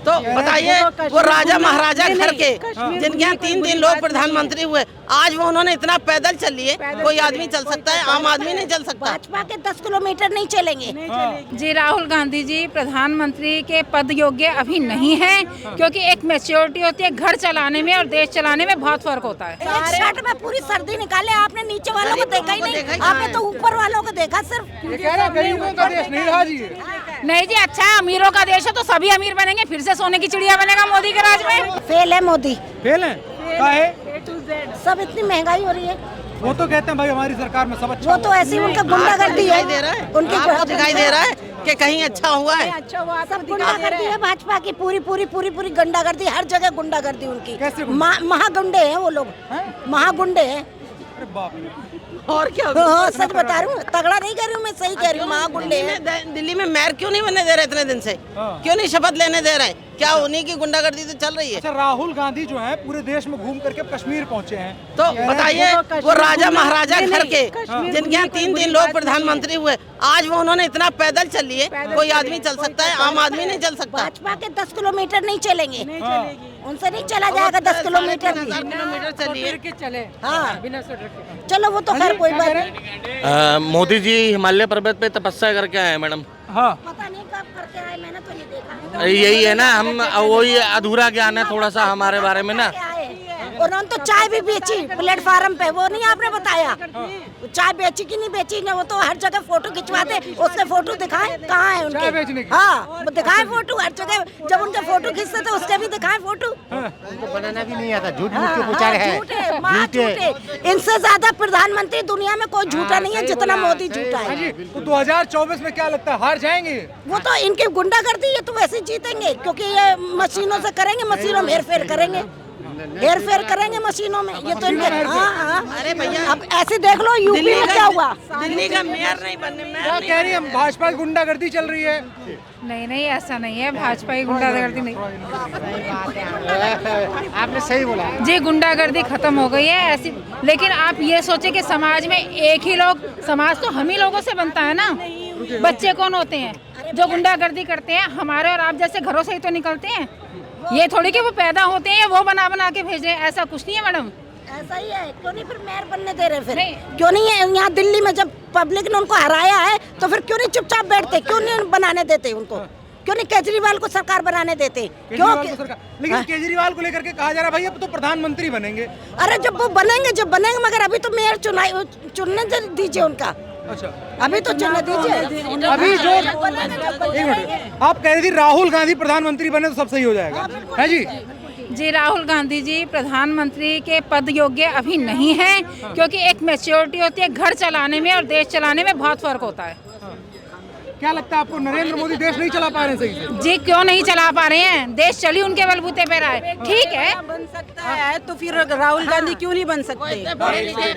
तो बताइए, वो राजा महाराजा घर के जिनके यहाँ 3 लोग प्रधानमंत्री हुए, आज वो उन्होंने इतना पैदल चल लिए। कोई आदमी चल सकता है, आम आदमी नहीं चल सकता। भाजपा के 10 किलोमीटर नहीं चलेंगे। जी, राहुल गांधी जी प्रधानमंत्री के पद योग्य अभी नहीं है, क्योंकि एक मैच्योरिटी होती है घर चलाने में और देश चलाने में, बहुत फर्क होता है। एक शर्ट में पूरी सर्दी निकाले, आपने नीचे वालों को देखा ही नहीं, आपने तो ऊपर वालों को देखा सिर्फ। गरीबों का देश नहीं रहा जी। नहीं जी, अच्छा है, अमीरों का देश है तो सभी अमीर बनेंगे, फिर से सोने की चिड़िया बनेगा मोदी के राज में। फेल है मोदी, फेल है। काहे? सब इतनी महंगाई हो रही है। वो तो कहते हैं भाई हमारी सरकार में सब अच्छा वो तो ऐसे ही उनका गुंडागर्दी है, उनकी दिखाई दे रहा है कि कहीं अच्छा हुआ है। सब गुंडागर्दी है भाजपा की, पूरी पूरी पूरी पूरी गुंडागर्दी, हर जगह गुंडागर्दी उनकी। महागुंडे हैं वो लोग, महागुंडे हैं। बाप रे। और क्या? हाँ, सच बता रही हूँ, तगड़ा नहीं कह रही हूँ मैं, सही कह रही हूँ, महागुंडे हैं। दिल्ली में मेयर क्यों नहीं बनने दे रहे इतने दिन से? क्यों नहीं शपथ लेने दे रहे? क्या उन्हीं की गुंडागर्दी तो चल रही है? अच्छा, राहुल गांधी जो है पूरे देश में घूम करके कश्मीर पहुंचे हैं, तो बताइए, वो राजा महाराजा घर के जिनके यहाँ 3 लोग प्रधानमंत्री हुए, आज वो उन्होंने इतना पैदल चल लिए। कोई आदमी चल सकता है, आम आदमी नहीं चल सकता। भाजपा के 10 किलोमीटर नहीं चलेंगे, उनसे नहीं चला जाएगा 10 किलोमीटर। 1000 किलोमीटर चलिए। हाँ, चलो वो तो खैर कोई बात नहीं। मोदी जी हिमालय पर्वत पे तपस्या करके आए हैं मैडम। हाँ, पता नहीं कब करके आए, मैंने तो नहीं देखा। यही है ना, हम वही अधूरा ज्ञान है थोड़ा सा हमारे बारे में ना। उन्होंने तो चाय भी बेची प्लेटफार्म पे, वो नहीं आपने बताया? चाय बेची कि नहीं बेची ने, वो तो हर जगह फोटो खिंचवाते, उसके फोटो दिखाए कहाँ है उनके? हाँ, दिखाए फोटो हर जगह, जब उनके फोटो खींचते थे उसके भी दिखाए फोटो। उनको बनाना भी नहीं आता, झूठ मूठ के प्रचार है, झूठे। इनसे ज्यादा प्रधानमंत्री दुनिया में कोई झूठा नहीं है जितना मोदी झूठा है। तो 2024 में क्या लगता है, हार जाएंगे? वो तो इनकी गुंडागर्दी है, तो वैसे जीतेंगे, क्योंकि ये मशीनों से करेंगे, मशीनों में हेर फेर करेंगे मशीनों में। ये तो इनके, हाँ, अरे भैया, अब ऐसे देख लो यूपी में क्या हुआ। दिल्ली का मेयर नहीं बनने। क्या कह रही है, भाजपा की गुंडागर्दी चल रही है? नहीं नहीं, ऐसा नहीं है, भाजपा की गुंडागर्दी नहीं। आपने सही बोला। जी, गुंडागर्दी खत्म हो गई है ऐसी, लेकिन आप ये सोचे कि समाज में एक ही लोग, समाज तो हम ही लोगों से बनता है ना। बच्चे कौन होते हैं जो गुंडागर्दी करते हैं? हमारे और आप जैसे घरों से ही तो निकलते हैं। ये थोड़ी कि वो पैदा होते हैं, वो बना बना के भेज रहे हैं, ऐसा कुछ नहीं है मैडम। ऐसा ही है, क्यों नहीं फिर मेयर बनने दे रहे? फिर क्यों नहीं है? यहाँ दिल्ली में जब पब्लिक ने उनको हराया है तो फिर क्यों नहीं चुपचाप बैठते, क्यों नहीं बनाने देते उनको? क्यों नहीं केजरीवाल को सरकार बनाने देते? क्यों? लेकिन केजरीवाल को लेकर के कहा जा रहा है भाई अब तो प्रधानमंत्री बनेंगे। अरे जब वो बनेंगे, मगर अभी तो मेयर चुनने दीजिए उनका। अच्छा, अभी तो चुनने दीजिए। अभी जो एक मिनट, आप कह रही थी राहुल गांधी प्रधानमंत्री बने तो सब सही हो जाएगा, है जी? जी, राहुल गांधी जी प्रधानमंत्री के पद योग्य अभी नहीं है, क्योंकि एक मैच्योरिटी होती है घर चलाने में और देश चलाने में, बहुत फर्क होता है। क्या लगता है आपको, नरेंद्र मोदी देश नहीं चला पा रहे हैं सही से? जी, क्यों नहीं चला पा रहे हैं? देश चली उनके बलबूते पे रहा है, ठीक है। बन सकता है तो फिर राहुल गांधी क्यों नहीं बन सकते?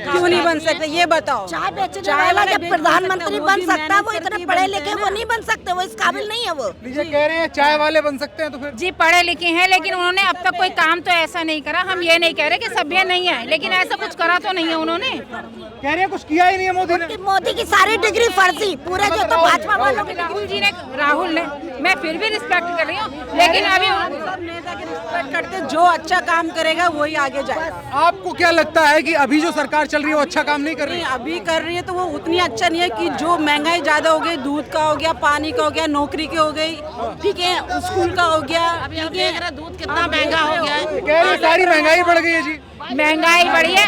क्यों नहीं बन सकते, ये बताओ। चाय बेचने वाला जब प्रधानमंत्री बन सकता है, वो इतने पढ़े लिखे वो नहीं बन सकते, वो इस काबिल नहीं है। वो कह रहे हैं चाय वाले बन सकते हैं, तो फिर? जी, पढ़े लिखे हैं, लेकिन उन्होंने अब तक कोई काम तो ऐसा नहीं करा। हम ये नहीं कह रहे कि सभ्य नहीं है, लेकिन ऐसा कुछ करा तो नहीं है उन्होंने। कह रहे हैं कुछ किया ही नहीं है मोदी ने। मोदी की सारी डिग्री फर्जी, पूरे जो तो भाजपा वालों की राहुल जी ने, राहुल ने, मैं फिर भी रिस्पेक्ट कर रही हूँ, लेकिन अभी सब नेता की रिस्पेक्ट करते, जो अच्छा काम करेगा वही आगे जाएगा। आपको क्या लगता है कि अभी जो सरकार चल रही है वो अच्छा काम नहीं कर रही? अभी कर रही है तो वो उतनी अच्छा नहीं है कि जो महंगाई ज्यादा हो गई, दूध का हो गया, पानी का हो गया, नौकरी की हो गई, ठीक है, स्कूल का हो गया, ठीक है। दूध कितना महंगा हो गया है। कह रही सारी महंगाई बढ़ गई है जी। महंगाई बढ़ी है,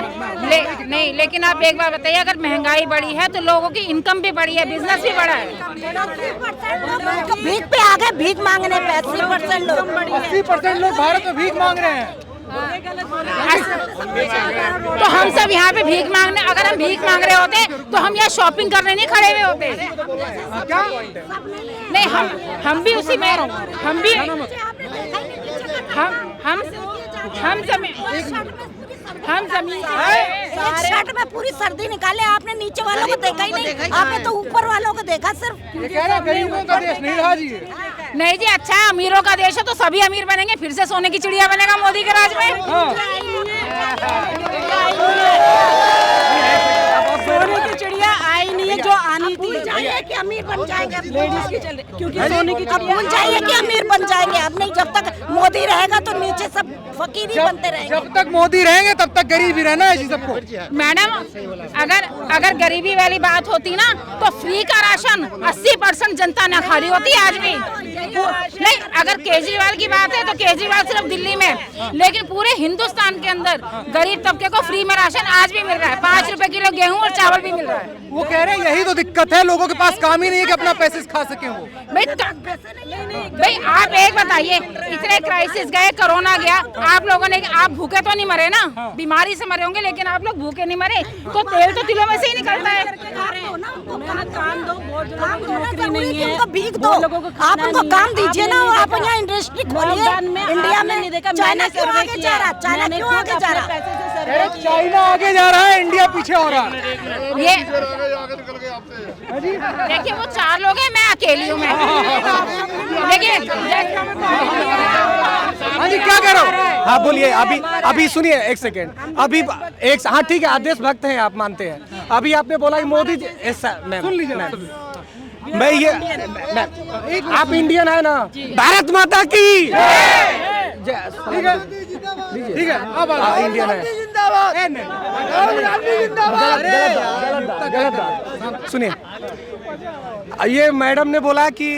नहीं, लेकिन आप एक बार बताइए, अगर महंगाई बढ़ी है तो लोगों की इनकम भी बढ़ी है, बिजनेस भी बढ़ा है। भीख पे आ गए, भीख मांगने पे 80% लोग। 80% लोग भारत में भीख मांग रहे हैं। तो हम सब यहाँ पे भीख मांगने, अगर हम भीख मांग रहे होते तो हम यहाँ शॉपिंग करने नहीं खड़े हुए होते। क्या? नहीं, हम भी उसी में, हम भी, हम जमीन एक शर्ट में पूरी सर्दी निकाले, आपने नीचे वालों को देखा ही नहीं, आपने तो ऊपर वालों को देखा सिर्फ। ये कह रहा है गरीबों का देश नहीं रहा जी। नहीं जी, अच्छा है, अमीरों का देश है तो सभी अमीर बनेंगे, फिर से सोने की चिड़िया बनेगा मोदी के राज में। सोने की चिड़िया आई नहीं है, जो आनी थी। चाहिए कि अमीर बन जाएंगे, लेडीज की चल रही क्योंकि सोने की अब उन चाहिए कि अमीर बन जाएंगे। अब नहीं, जब तक मोदी रहेगा तो नीचे सब फकीर ही बनते रहेंगे। जब तक मोदी रहेंगे तब तक गरीब ही रहना है जी सबको। मैडम अगर गरीबी वाली बात होती ना तो फ्री का राशन 80% जनता न खा रही होती आज भी। नहीं, अगर केजरीवाल की बात है तो केजरीवाल सिर्फ दिल्ली में, लेकिन पूरे हिंदुस्तान के अंदर गरीब तबके को फ्री में राशन आज भी मिल रहा है। 5 रुपए किलो गेहूं और चावल भी मिल रहा है। वो कह रहे हैं यही तो दिक्कत है, लोगों के पास काम ही नहीं है कि अपना पैसे खा सके वो। भाई आप एक बताइए, इतने क्राइसिस गए, कोरोना गया, आप लोगों ने, आप भूखे तो नहीं मरे ना, बीमारी से मरे होंगे, लेकिन आप लोग भूखे नहीं मरे, तो तेल तो तिलों में से ही निकलता है। काम दो, बहुत लोगों को नौकरी नहीं है, उनको भीख दो, आप उनको काम दीजिए ना। आप यहाँ इंडस्ट्री खोलिए इंडिया में। नहीं देखा, चाइना क्यों आगे जा रहा? चाइना क्यों आगे जा रहा? चाइना आगे जा रहा है, इंडिया पीछे हो रहा है। ये देखिए वो 4 लोग हैं, मैं अकेली हूँ। मैं लेकिन हाँ जी, क्या कह रहे हो? हाँ बोलिए। अभी सुनिए, एक सेकेंड। अभी एक, हाँ ठीक है, आप देशभक्त हैं, आप मानते हैं। अभी आपने बोला कि मोदी जी, सुन लीजिए मैं ये आप इंडियन है ना? भारत माता की ठीक है, अब इंडियन है। गलत। सुनिए, ये मैडम ने बोला कि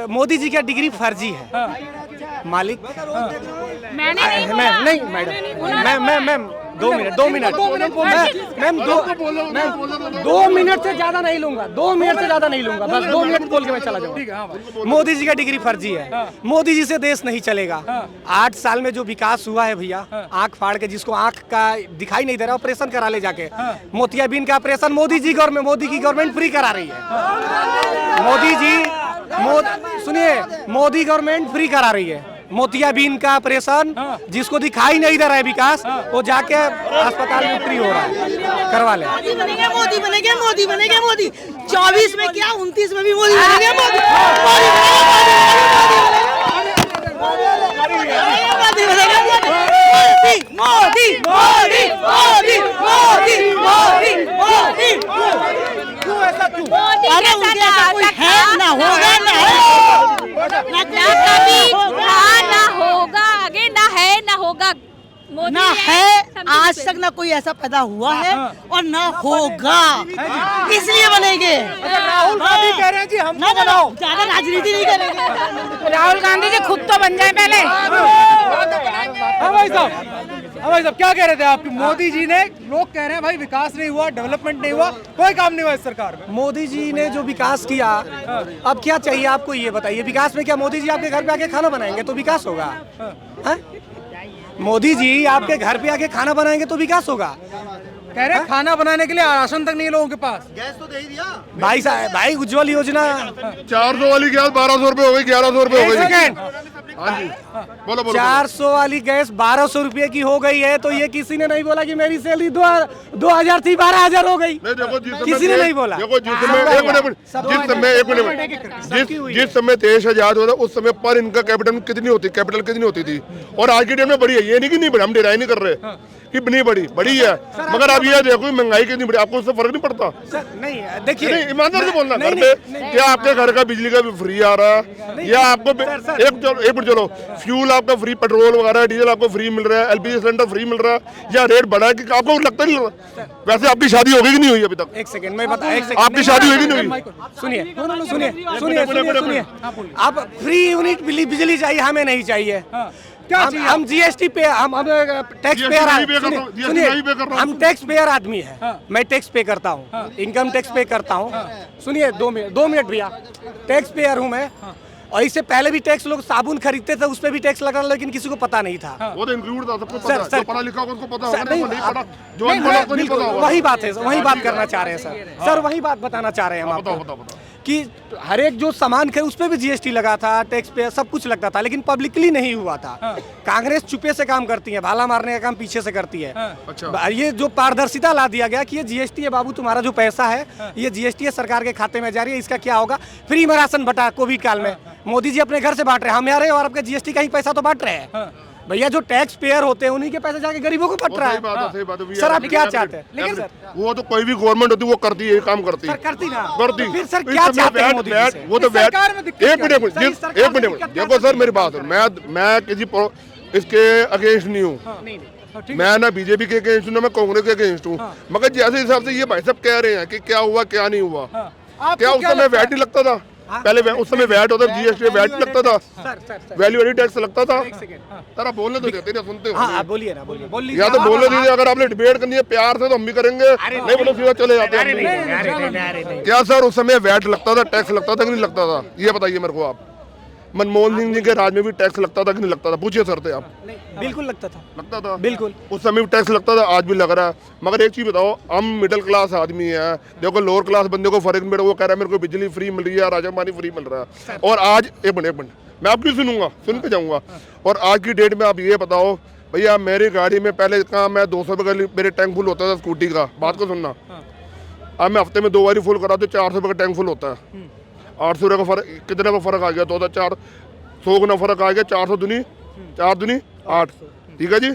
मोदी जी का डिग्री फर्जी है। मालिक मैंने नहीं madam, ma'am 2 minute ma'am 2 minute से ज्यादा नहीं लूंगा, 2 मिनट से ज्यादा नहीं लूंगा, बस 2 मिनट बोल के मैं चला जाऊंगा। मोदी जी का डिग्री फर्जी है। मोदी जी से देश नहीं चलेगा। 8 साल में जो विकास हुआ है भैया, आंख फाड़ के, जिसको आंख का दिखाई नहीं दे रहा, ऑपरेशन करा ले जाके। मोतियाबिंद का ऑपरेशन मोदी की गवर्नमेंट फ्री करा रही है। सुनिए, मोदी गवर्नमेंट फ्री करा रही है मोतियाबिंद का ऑपरेशन। जिसको दिखाई नहीं दे रहा है विकास, वो जाके अस्पताल में फ्री हो रहा है, करवा ले। मोदी बनेंगे, मोदी बनेंगे, मोदी बनेंगे, मोदी 24 में क्या 29 में भी मोदी बनेंगे, मोदी अरे उनके ऐसा कोई है ना, होगा ना कभी, ना होगा आगे, ना है ना होगा, ना है आज तक, ना कोई ऐसा पैदा हुआ है और ना होगा, इसलिए बनेंगे। राहुल गांधी कह रहे हैं जी हम बनाओ, ज्यादा राजनीति नहीं करेंगे। राहुल गांधी जी खुद तो बन जाए पहले। हाँ भाई साहब, क्या कह रहे थे आप? मोदी जी ने, लोग कह रहे हैं भाई विकास नहीं हुआ, डेवलपमेंट नहीं हुआ, कोई काम नहीं हुआ इस सरकार में। मोदी जी ने जो विकास किया, अब क्या चाहिए आपको ये बताइए? विकास में क्या मोदी जी आपके घर पे आके खाना बनाएंगे तो विकास होगा? मोदी जी आपके घर पे आके खाना बनाएंगे तो विकास होगा? कह रहे खाना बनाने के लिए राशन तक नहीं है लोगों के पास। गैस तो दे ही दिया भाई साहब, भाई उज्ज्वल योजना 400 वाली गैस 1200 रुपए हो गई, 1100 रुपए हो गई। हाँ जी, बोलो 400 वाली गैस 1200 रुपए की हो गई है, तो ये किसी ने नहीं बोला कि मेरी सैलरी 2000 थी 12000 हो गई। नहीं, देखो किसी ने नहीं बोला। देखो जिस समय देश आजाद हुआ था, उस समय पर इनका कैपिटल कितनी होती थी, और आज के डेट में बड़ी है। ये नहीं कि नहीं बड़ी, हम डिराई नहीं कर रहे कि नहीं बड़ी है, मगर अब ये देखो महंगाई कितनी बड़ी, आपको उससे फर्क नहीं पड़ता? नहीं, देखिए ईमानदार से बोलना, घर पे क्या आपके घर का बिजली का भी फ्री आ रहा है, या आपको एक मिनट चलो, फ्यूल आपका फ्री, पेट्रोल वगैरह डीजल आपको फ्री मिल रहा है, LPG सिलेंडर फ्री मिल रहा है, या रेट बढ़ा है कि आपको लगता नहीं? वैसे आपकी शादी हो गई कि नहीं हुई अभी तक? एक सेकंड मैं बता, आपकी शादी हुई कि नहीं हुई? सुनिए, आप फ्री यूनिट बिजली चाहिए, हमें नहीं चाहिए। क्या हम GST पे, हम टैक्स पेयर, सुनिए, हम टैक्स पेयर आदमी है। मैं टैक्स पे करता हूँ, इनकम टैक्स पे करता हूँ। सुनिए 2 मिनट भैया, टैक्स पेयर हूँ मैं। और इससे पहले भी टैक्स, लोग साबुन खरीदते थे उस पे भी टैक्स लगा, लेकिन किसी को पता नहीं था। वो तो इंक्लूड था, सबको पता है, जो पढ़ा लिखा होगा उसको पता होगा, नहीं पढ़ा जो अनपढ़ उसको नहीं पता होगा। वही बात है, वही बात करना चाह रहे हैं सर, वही बात बताना चाह रहे हैं हम आपको कि हर एक जो सामान खे उस पे भी GST लगा था, टैक्स पे सब कुछ लगता था, लेकिन पब्लिकली नहीं हुआ था। कांग्रेस चुपे से काम करती है, भाला मारने का काम पीछे से करती है। अच्छा। ये जो पारदर्शिता ला दिया गया कि ये GST है बाबू, तुम्हारा जो पैसा है ये GST है, सरकार के खाते में जा रही है, इसका क्या होगा? फ्री में राशन बटा कोविड काल में, मोदी जी अपने घर से बांट रहे हैं, हम आ रहे हैं और आपके GST का ही पैसा तो बांट रहे हैं। भैया जो टैक्स पेयर होते हैं उन्हीं के पैसे जाके गरीबों को पट रहा सही बात है, है। सही बात है। सर आप क्या चाहते हैं? लेकिन सर वो तो कोई भी गवर्नमेंट होती है वो करती है, ये काम करती है। सर करती ना करती। फिर सर इस क्या समय चाहते हैं वैट- मोदी जी वैट- से? वो तो इस वैट- सरकार में दिक्कत एक क्या है? मिनट सर, इस सरकार एक में मिनट दिक्कत क्या देखो सर मेरी बात सुन, मैं किसी इसके अगेंस्ट नहीं हूँ, मैं ना बीजेपी के अगेंस्ट हूँ ना मैं कांग्रेस के अगेंस्ट हूँ, मगर जैसे हिसाब से ये भाई साहब कह रहे हैं कि क्या हुआ क्या नहीं हुआ, क्या उस समय वैट नहीं लगता था? पहले उस समय वैट होता, जीएसटी वैट लगता था, वैल्यू एडिड टैक्स लगता था। सर आप बोलने तो देते ना, सुनते हो? हाँ बोलिए ना, बोलिए या तो बोलने दीजिए, अगर आपने डिबेट करनी है प्यार से तो हम भी करेंगे, नहीं बोलो सीधा चले जाते हैं। क्या सर उस समय वैट लगता था, टैक्स लगता था कि नहीं लगता था? ये बताइए मेरे को आप। मनमोहन सिंह जी के राज में भी टैक्स लगता था कि नहीं लगता था? पूछिए सर से आप। बिल्कुल लगता था, लगता था बिल्कुल। उस समय भी टैक्स लगता था, आज भी लग रहा है। मगर एक चीज बताओ, हम मिडिल क्लास आदमी है, देखो लोअर क्लास बंदे को फर्क नहीं पड़ा, वो कह रहा है मेरे को बिजली फ्री मिल रही है, राशन पानी फ्री मिल रहा है। और आज एक मिनट मैं आपकी सुनूंगा, सुन के जाऊंगा। और आज की डेट में आप ये बताओ भैया, मेरी गाड़ी में पहले कहाँ मैं 200 रुपये का मेरे टैंक फुल होता था स्कूटी का, बात को सुनना। अब मैं हफ्ते में 2 बार फुल करा तो 400 रुपये का टैंक फुल होता है। 800 रुपये का फर्क, कितने का फर्क आ गया? 2,400 गुना फर्क आ गया। 400 दूनी 4 दूनी 8, ठीक है जी,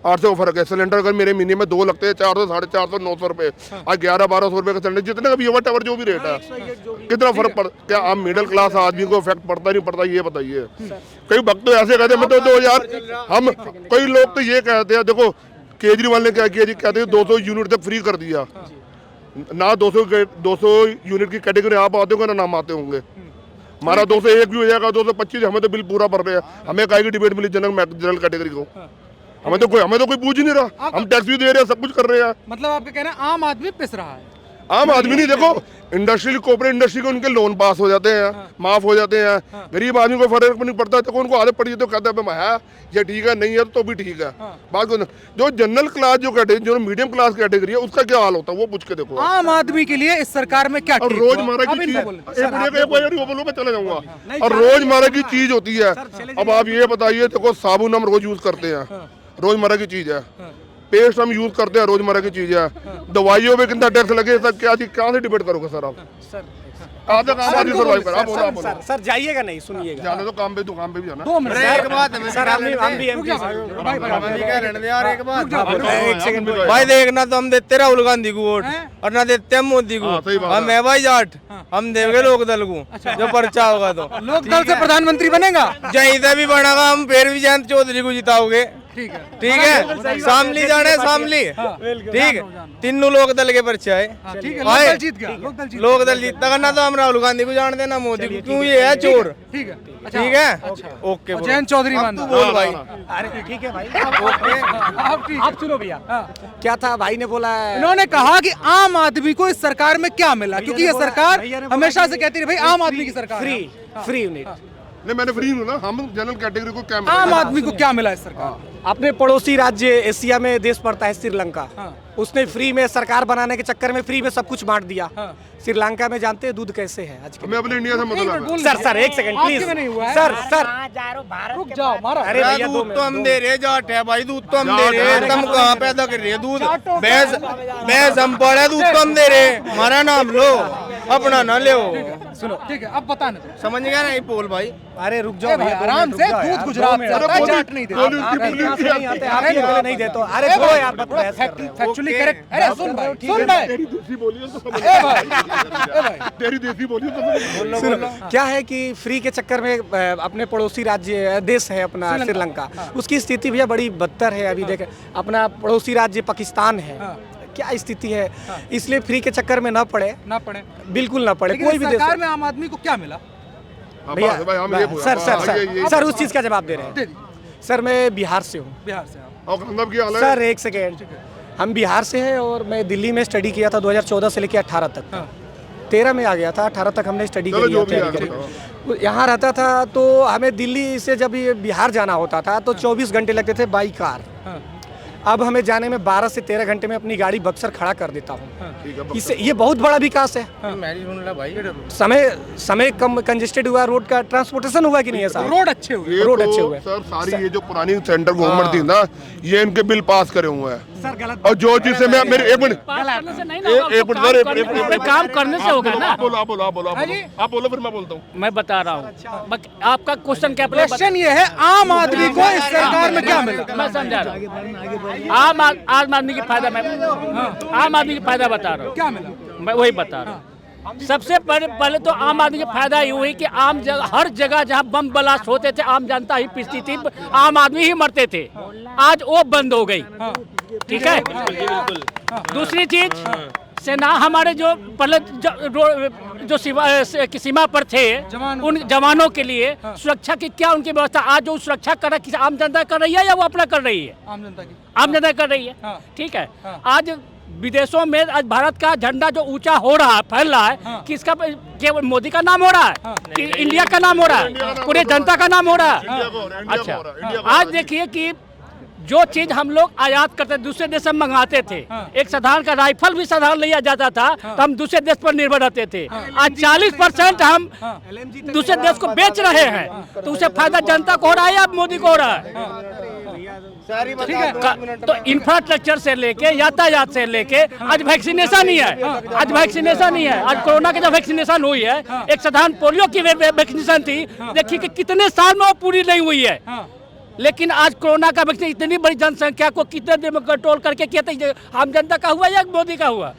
800 का फर्क है। सिलेंडर अगर मेरे महीने में 2 लगते हैं, 400, 450, 900 रुपये, आज 1100-1200 रुपये का सिलेंडर, जितने का भी वट एवर जो भी रेट है, कितना फर्क पड़, क्या आप मिडिल क्लास आदमी को इफेक्ट पड़ता नहीं पड़ता, ये बताइए। कई वक्त तो ऐसे कहते हैं मैं तो 2000, हम कई लोग तो ये कहते हैं, देखो केजरीवाल ने क्या किया जी, कहते हैं 200 यूनिट तक फ्री कर दिया ना। 200 यूनिट की कैटेगरी आप आते होंगे ना नाम आते होंगे, हमारा 201 भी हो जाएगा, 225, हमें तो बिल पूरा भर रहे हैं। हमें काहे की डिबेट मिली जनरल कैटेगरी को? हमें तो कोई पूछ ही नहीं रहा, हम टैक्स भी दे रहे हैं, सब कुछ कर रहे हैं। मतलब आपका कहना है आम आदमी पिस रहा है? आम आदमी नहीं, देखो इंडस्ट्रियल कॉर्पोरेट इंडस्ट्री के उनके लोन पास हो जाते हैं, माफ हो जाते हैं। गरीब आदमी को फर्क नहीं पड़ता, तो उनको आदत पड़ी है तो कहता है है ये ठीक है, नहीं है तो भी ठीक है। बात जो जनरल क्लास जो कैटेगरी, जो मीडियम क्लास कैटेगरी है, उसका क्या हाल होता है वो पूछ के देखो। आम आदमी के लिए इस सरकार में क्या और ठीक रोजमर्रा हुआ? की अब चीज, इनका बोलो। बोलो मैं चले जाऊंगा। और रोजमर्रा की चीज होती है। अब आप ये बताइए, देखो साबुन हम रोज यूज करते हैं, रोजमर्रा की चीज है। पेस्ट हम यूज करते हैं, रोजमर्रा की चीज है। दवाइयों पे कितना टैक्स लगे, सब क्या कहाँ से डिबेट करोगे सर आप? कहाँ तक आम आदमी सर्वाइव कर? आप बोलो। सर जाइएगा नहीं, सुनिएगा। जाने तो काम पे, दुकान पे भी जाना। 2 मिनट एक बात है सर हम भी एमपी यार, एक बात एक सेकंड भाई, देखना तो हम देते राहुल गांधी को वोट और ना देते हम मोदी को। हाँ, सही बात हम है भाई जाट, हम देंगे लोकदल को जो पर्चा होगा तो। लोकदल से प्रधानमंत्री बनेगा? जहीं से भी बनेगा हम फिर भी जयंत चौधरी को जिताओगे। ठीक है, ठीक है, शामली जाने शामली, ठीक है, तीनों लोकदल के पर्चे आए। ठीक है, लोकदल जीत गया, लोकदल जीत गया। लोकदल जीतता करना तो हम राहुल गांधी को जान देना, मोदी को क्यों, ये है चोर। ठीक है, ठीक है, ओके। और जयंत चौधरी अब मानता तू बोल भाई। अरे ठीक है भाई, आप ठीक है। आप सुनो भैया, क्या था भाई ने बोला है? इन्होंने कहा कि आम आदमी को इस सरकार में क्या मिला, क्योंकि ये सरकार हमेशा से कहती रही भाई आम आदमी की सरकार है। Free unit. नहीं मैंने फ्री हूँ ना, हम जनरल कैटेगरी को क्या आम आदमी को क्या मिला इस सरकार? अपने पड़ोसी राज्य एशिया में देश पड़ता है श्रीलंका, उसने फ्री में सरकार बनाने के चक्कर में फ्री में सब कुछ बांट दिया। श्रीलंका में जानते हैं दूध कैसे है आज के? हमें अपने इंडिया से मतलब है। सर एक सेकंड प्लीज, आपके में नहीं हुआ है? सर रुक जाओ, मारा। अरे भैया दूध तो हम दे रहे, जाट है भाई, दूध तो हम दे रहे, तुम कहाँ पैदा कर रहे दूध? भैंस हम पड़े, दूध तो हम दे रहे, हमारा नाम लो, अपना ना ले। सुनो, ठीक है, अब बताने दो। समझ गया नहीं पोल भाई? अरे रुक जाओ भैया, आराम से, दूध गुजरात से आता है, जाट नहीं देता। नहीं देते। अरे छोड़ो यार, मत बहस कर रहे हो। Factually correct. अरे सुन भाई, सुन भाई, तेरी देसी बोलिए तो समझ ए भाई, ए भाई, तेरी देसी बोलिए तो समझ। क्या है कि फ्री के चक्कर में अपने पड़ोसी राज्य देश है अपना श्रीलंका, उसकी स्थिति भैया बड़ी बदतर है। अभी देखें अपना पड़ोसी राज्य पाकिस्तान है, क्या स्थिति है। इसलिए फ्री के चक्कर में ना पड़े, बिल्कुल ना पड़े। कोई भी देश सरकार में आम आदमी को क्या मिला? भैया सर उस चीज का जवाब दे रहे हैं। सर मैं बिहार से हूँ। बिहार से आप? और मतलब क्या हाल है? सर एक सेकेंड, हम बिहार से हैं और मैं दिल्ली में स्टडी किया था 2014 से लेकर 18 तक। 13 में आ गया था, 18 तक हमने स्टडी किया। यहाँ रहता था तो हमें दिल्ली से जब ये बिहार जाना होता था तो 24 घंटे लगते थे बाई कार। अब हमें जाने में 12 से 13 घंटे में अपनी गाड़ी बक्सर खड़ा कर देता हूँ। इससे ये बहुत बड़ा विकास है। समय कम कंजेस्टेड हुआ, रोड का ट्रांसपोर्टेशन हुआ कि नहीं है साहब? रोड अच्छे हुए, रोड अच्छे हुए सर। सारी ये जो पुरानी सेंट्रल गवर्नमेंट थी ना, ये इनके बिल पास करे हुए हैं सर। गलत और जो चीज से मैं मेरे एक मिनट काम करने से होगा ना। आप बोलो फिर मैं बोलता हूँ। मैं बता रहा हूँ आपका क्वेश्चन क्या क्वेश्चन ये है, आम आदमी को इस सरकार में क्या मिला? मैं समझा रहा हूँ। आम आदमी की फायदा, मैं आम आदमी की फायदा बता रहा हूँ। क्या मिला? मैं वही बता रहा हूँ। सबसे पहले तो आम आदमी का फायदा ये हुई कि हर जगह जहाँ बम ब्लास्ट होते थे आम जनता ही पिसती थी, आम आदमी ही मरते थे। आज वो बंद हो गई, ठीक है। दूसरी चीज सेना हमारे जो पहले जो सीमा पर थे उन जवानों के लिए सुरक्षा की क्या उनकी व्यवस्था, आज जो सुरक्षा कर रहा है आम जनता कर रही है या वो अपना कर रही है? आम जनता कर रही है, ठीक है। आज विदेशों में आज भारत का झंडा जो ऊंचा हो रहा है, फैल रहा है, किसका? केवल मोदी का नाम हो रहा है कि इंडिया का नाम हो रहा है, पूरे जनता का नाम हो रहा है। अच्छा, आज देखिए कि जो चीज हम लोग आयात करते दूसरे देश से मंगाते थे, एक साधारण का राइफल भी साधारण लिया जाता था तो हम दूसरे देश पर निर्भर रहते थे। आज 40% हम दूसरे देश को बेच रहे हैं, तो उससे फायदा जनता को हो रहा है या मोदी को हो रहा है? ठीक है। तो इंफ्रास्ट्रक्चर से लेके यातायात से लेके आज वैक्सीनेशन ही है, आज वैक्सीनेशन ही है। आज कोरोना की जब वैक्सीनेशन हुई है, एक साधारण पोलियो की वैक्सीनेशन थी, देखिए कि कितने साल में वो पूरी नहीं हुई है, लेकिन आज कोरोना का वैक्सीन इतनी बड़ी जनसंख्या को कितने दिन में कंट्रोल करके किया था? आम जनता का हुआ या मोदी का हुआ?